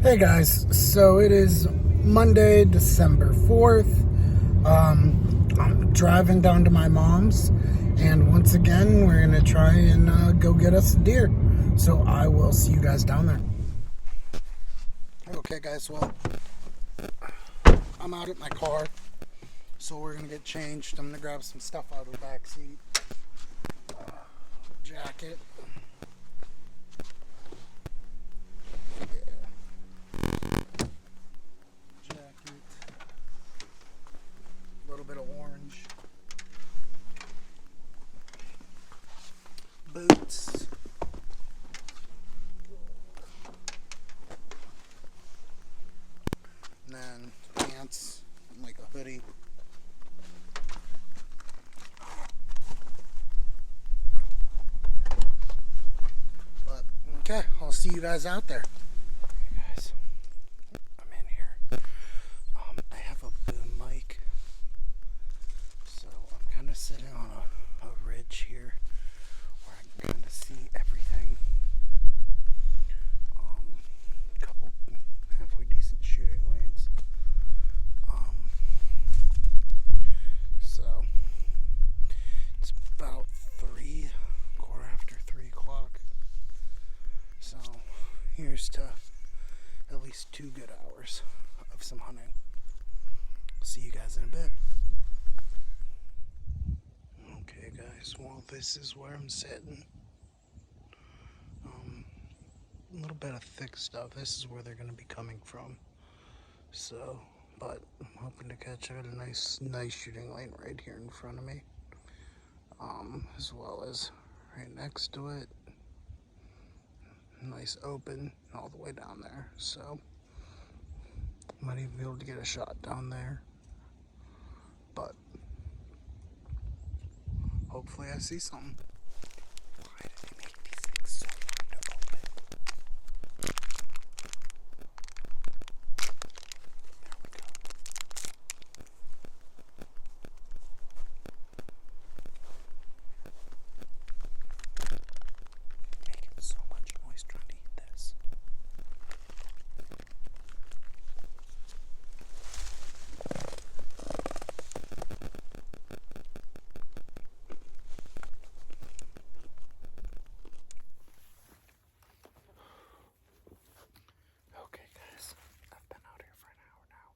Hey guys, so it is Monday, December 4th. I'm driving down to my mom's, and once again, we're going to try and go get us a deer. So I will see you guys down there. Okay, guys, well, I'm out at my car, so we're going to get changed. I'm going to grab some stuff out of the back seat. Jacket. A little bit of orange. Boots. And then pants and like a hoodie. But okay, I'll see you guys out there. Hey guys, I'm in here. I have a boom mic. So I'm kind of sitting on a ridge here where I can kind of see everything. Couple halfway decent shooting lanes. So it's about 3:15 So here's to at least 2 good hours of some hunting. See you guys in a bit. Okay guys, well this is where I'm sitting. A little bit of thick stuff. This is where they're going to be coming from. So, but I'm hoping to catch a nice shooting lane right here in front of me. As well as right next to it. Nice open all the way down there. So, might even be able to get a shot down there. But hopefully I see something. Why did they make these things so hard to open? There we go. Making so much noise trying to eat this. Okay guys, I've been out here for an hour now.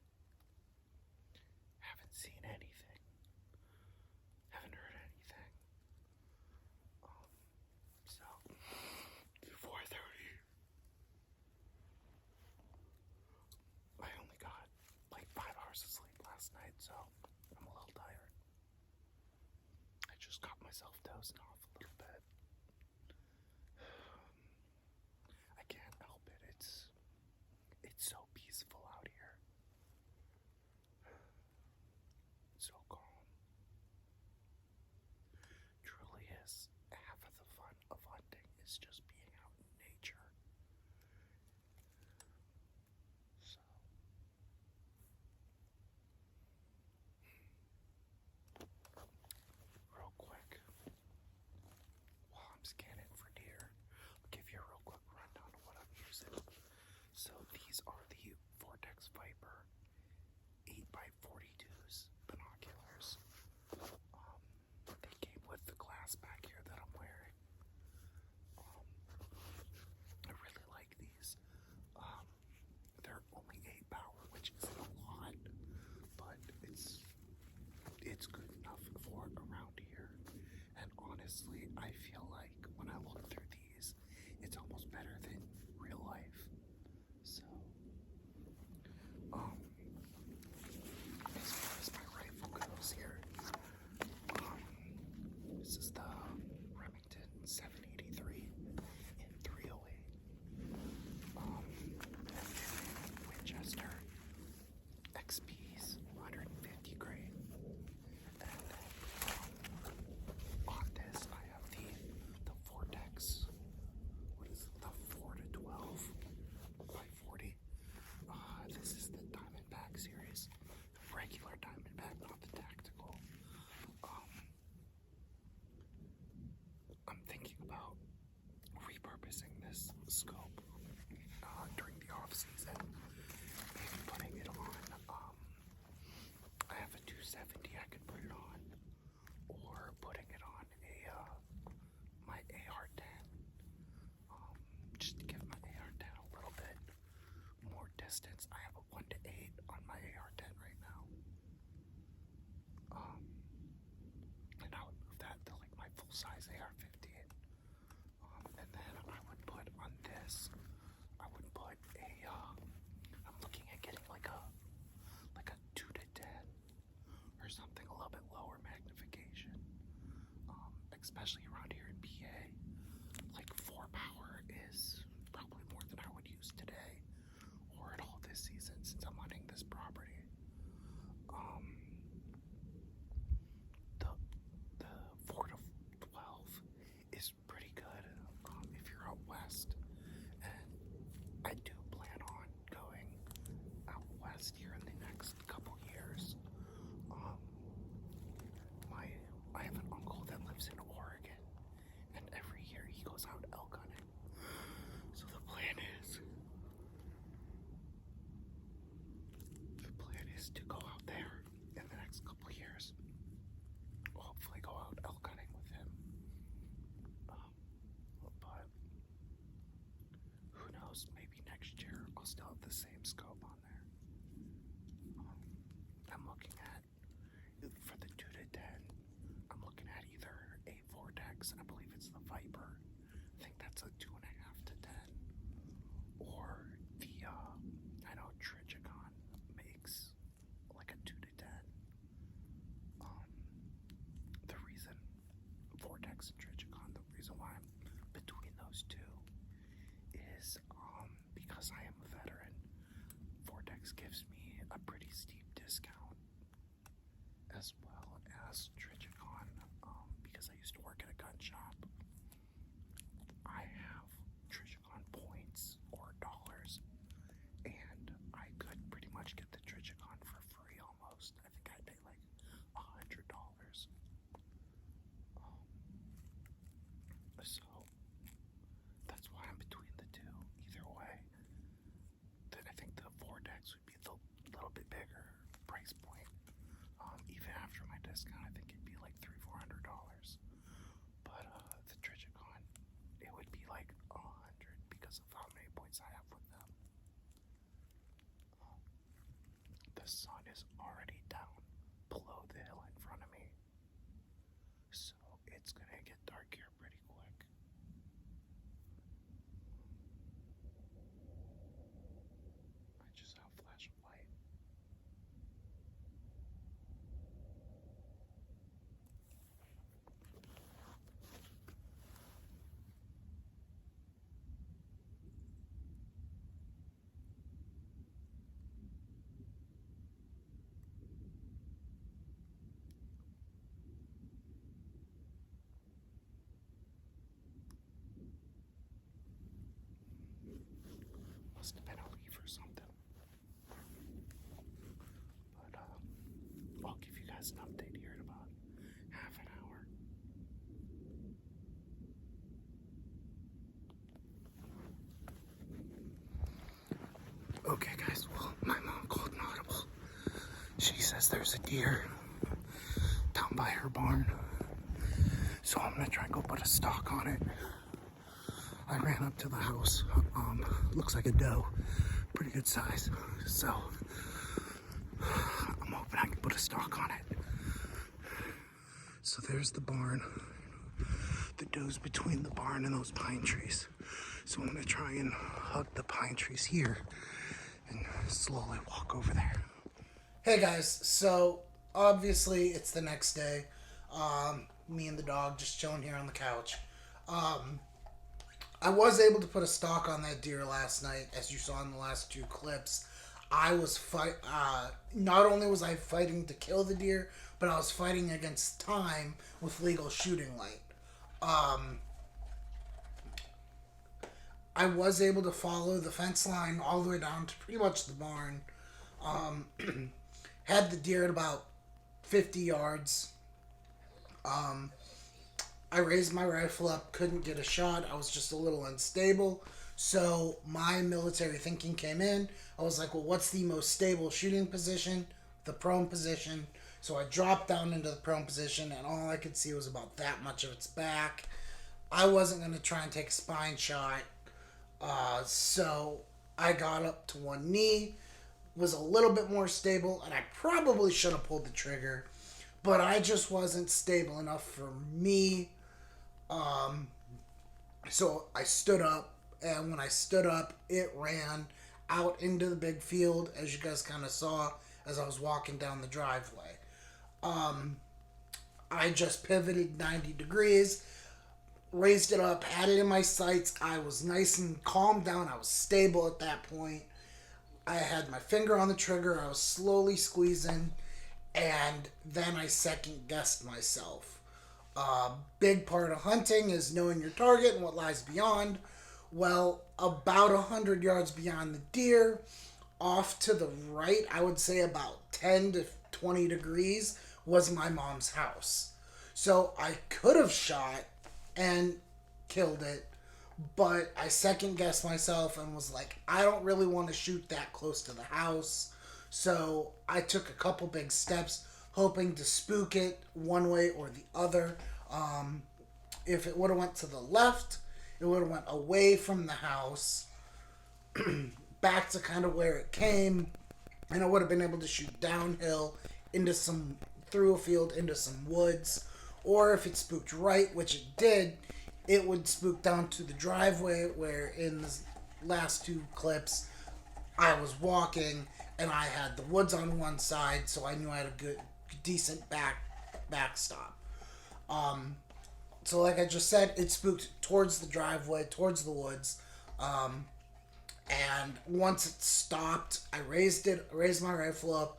Haven't seen anything. Haven't heard anything. So, 4:30. I only got like 5 hours of sleep last night, so I'm a little tired. I just got myself dozing off a little bit. I can't help it. It's so peaceful out here. So calm. Truly is. Half of the fun of hunting is just being out in nature. So real quick, while I'm scanning for deer, I'll give you a real quick rundown of what I'm using. So these are the Vortex Viper 8x42s binoculars. They came with the glass back here that I'm wearing. I really like these. They're only 8 power, which isn't a lot, but it's good enough for around here. And honestly, I feel like when I look through these, it's almost better than real life. So, as far as my rifle goes here, this is the Remington 783 in 308. Winchester XP's 150 grain. And then on this I have the Vortex. What is it? The 4 to 12 by 40. This is the Diamondback series. The regular Diamondback, not the tactical. I'm thinking about repurposing this scope during the off season distance, I have a 1 to 8 on my AR-10 right now. And I would move that to like my full-size AR-15. And then I would put on this, I would put a, I'm looking at getting like a 2 to 10 or something a little bit lower magnification. Especially around here in PA, like 4 power is probably more than I would use today or at all this season since I'm hunting this property. The 4 to 12 is pretty good if you're out west, and I do plan on going out west here in the next couple years. I have an uncle that lives in Oregon, and every year he goes out elk hunting. So the plan is to go out there in the next couple years. Hopefully go out elk hunting with him. But who knows, maybe next year I'll still have the same scope on there. I'm looking at, for the 2 to 10, I'm looking at either a Vortex, and I believe it's the Viper. I think that's a 2.5 to 10. Or the, I know Trichicon makes like a 2 to 10. The reason, Vortex and Trichicon, the reason why I'm between those two is because I am a veteran. Vortex gives me a pretty steep discount, as well as Trichicon, because I used to work at a gun shop. I have Trichicon points or dollars, and I could pretty much get the Trichicon for free almost. I think I pay like $100. So that's why I'm between the two. Either way, I think the Vortex would be the little bit bigger price point. Even after my discount, I think it'd be like $300-400. But the Trichicon, it would be like 100 because of how many points I have with them. The sun is already down below the hill in front of me, so it's gonna get dark here pretty quick. I just have a flash of light. Must have been a leaf or something. But I'll give you guys an update here in about half an hour. Okay guys, well, my mom called an audible. She says there's a deer down by her barn, so I'm gonna try and go put a stalk on it. I ran up to the house. Looks like a doe, pretty good size. So I'm hoping I can put a stalk on it. So there's the barn. The doe's between the barn and those pine trees. So I'm gonna try and hug the pine trees here and slowly walk over there. Hey guys, so obviously it's the next day. Me and the dog just chilling here on the couch. I was able to put a stalk on that deer last night, as you saw in the last 2 clips. I was not only was I fighting to kill the deer, but I was fighting against time with legal shooting light. I was able to follow the fence line all the way down to pretty much the barn. Had the deer at about 50 yards. I raised my rifle up, couldn't get a shot. I was just a little unstable. So my military thinking came in. I was like, well, what's the most stable shooting position? The prone position. So I dropped down into the prone position, and all I could see was about that much of its back. I wasn't going to try and take a spine shot. So I got up to one knee, was a little bit more stable, and I probably should have pulled the trigger, but I just wasn't stable enough for me. Um, so I stood up, and when I stood up, it ran out into the big field, as you guys kind of saw as I was walking down the driveway. Um, I just pivoted 90 degrees, raised it up, had it in my sights. I was nice and calmed down. I was stable at that point. I had my finger on the trigger. I was slowly squeezing, and then I second guessed myself. Big part of hunting is knowing your target and what lies beyond. Well, about 100 yards beyond the deer, off to the right, I would say about 10 to 20 degrees, was my mom's house. So I could have shot and killed it, but I second guessed myself and was like, I don't really want to shoot that close to the house. So I took a couple big steps, hoping to spook it one way or the other. Um, if it would have went to the left, it would have went away from the house, back to kind of where it came, and I would have been able to shoot downhill into some through a field into some woods. Or if it spooked right, which it did, it would spook down to the driveway where in the last two clips I was walking and I had the woods on one side, so I knew I had a good decent backstop. Um, so like I just said, it spooked towards the driveway, towards the woods. Um, and once it stopped, I raised my rifle up,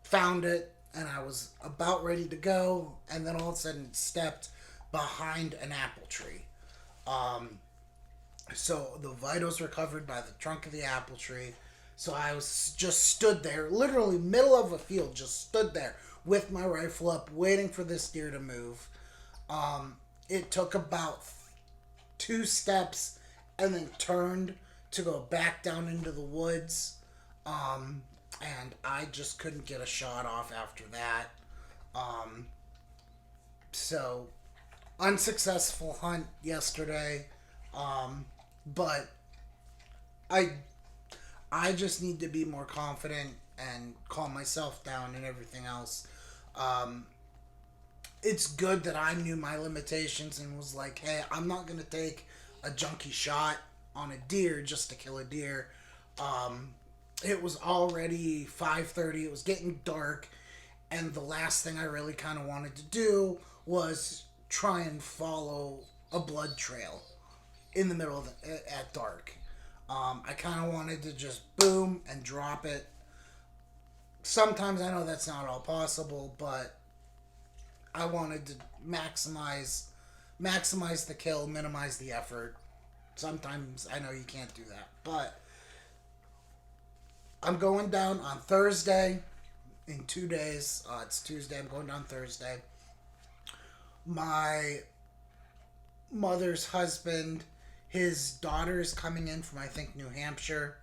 found it, and I was about ready to go, and then all of a sudden it stepped behind an apple tree. Um, so the vitals were covered by the trunk of the apple tree. So I was just stood there, literally middle of a field, just stood there with my rifle up, waiting for this deer to move. It took about two steps and then turned to go back down into the woods. And I just couldn't get a shot off after that. Um, so unsuccessful hunt yesterday. But I I just need to be more confident and calm myself down and everything else. Um, it's good that I knew my limitations and was like, hey, I'm not gonna take a junky shot on a deer just to kill a deer. Um, it was already 5:30. It was getting dark, and the last thing I really kind of wanted to do was try and follow a blood trail in the middle of at dark. I kind of wanted to just boom and drop it. Sometimes I know that's not all possible, but I wanted to maximize the kill, minimize the effort. Sometimes I know you can't do that, but I'm going down on Thursday in 2 days. It's Tuesday. I'm going down Thursday. My mother's husband, his daughter is coming in from, I think, New Hampshire,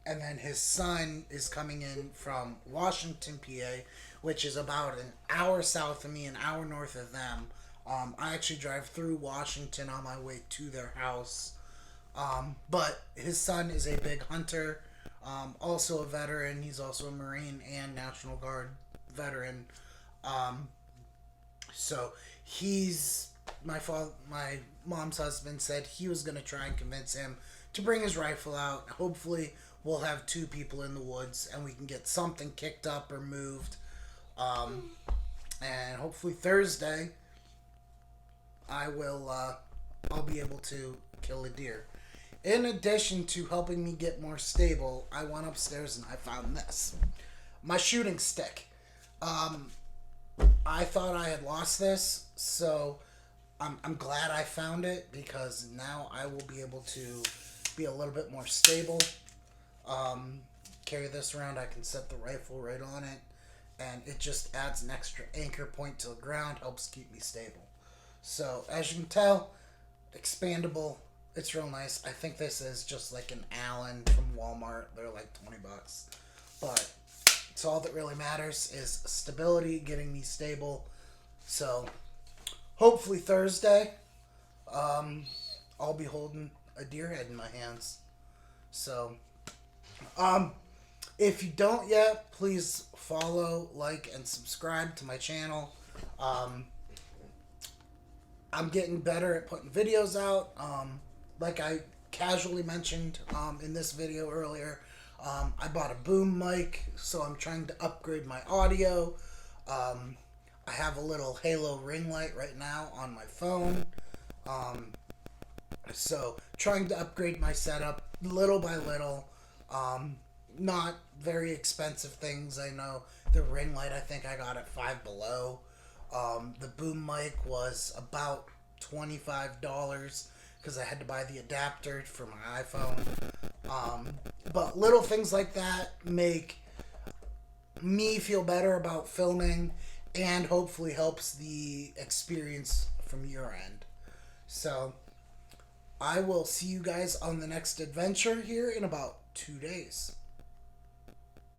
and then his son is coming in from Washington, PA, which is about an hour south of me, an hour north of them. I actually drive through Washington on my way to their house. But his son is a big hunter, also a veteran. He's also a Marine and National Guard veteran. Um, so he's my mom's husband said he was going to try and convince him to bring his rifle out. Hopefully, we'll have two people in the woods and we can get something kicked up or moved. Um, and hopefully Thursday, I'll be able to kill a deer. In addition to helping me get more stable, I went upstairs and I found this. My shooting stick. Um, I thought I had lost this, so I'm glad I found it because now I will be able to be a little bit more stable. Carry this around, I can set the rifle right on it, and it just adds an extra anchor point to the ground, helps keep me stable. So, as you can tell, expandable. It's real nice. I think this is just like an Allen from Walmart. They're like $20. But it's all that really matters is stability, getting me stable. So, hopefully Thursday, I'll be holding a deer head in my hands. So, If you don't yet, please follow, like, and subscribe to my channel. Um, I'm getting better at putting videos out. Like I casually mentioned in this video earlier, I bought a boom mic, so I'm trying to upgrade my audio. I have a little Halo ring light right now on my phone. So trying to upgrade my setup little by little. Not very expensive things. I know the ring light I think I got at Five Below. The boom mic was about $25 because I had to buy the adapter for my iPhone. But little things like that make me feel better about filming and hopefully helps the experience from your end. So I will see you guys on the next adventure here in about 2 days.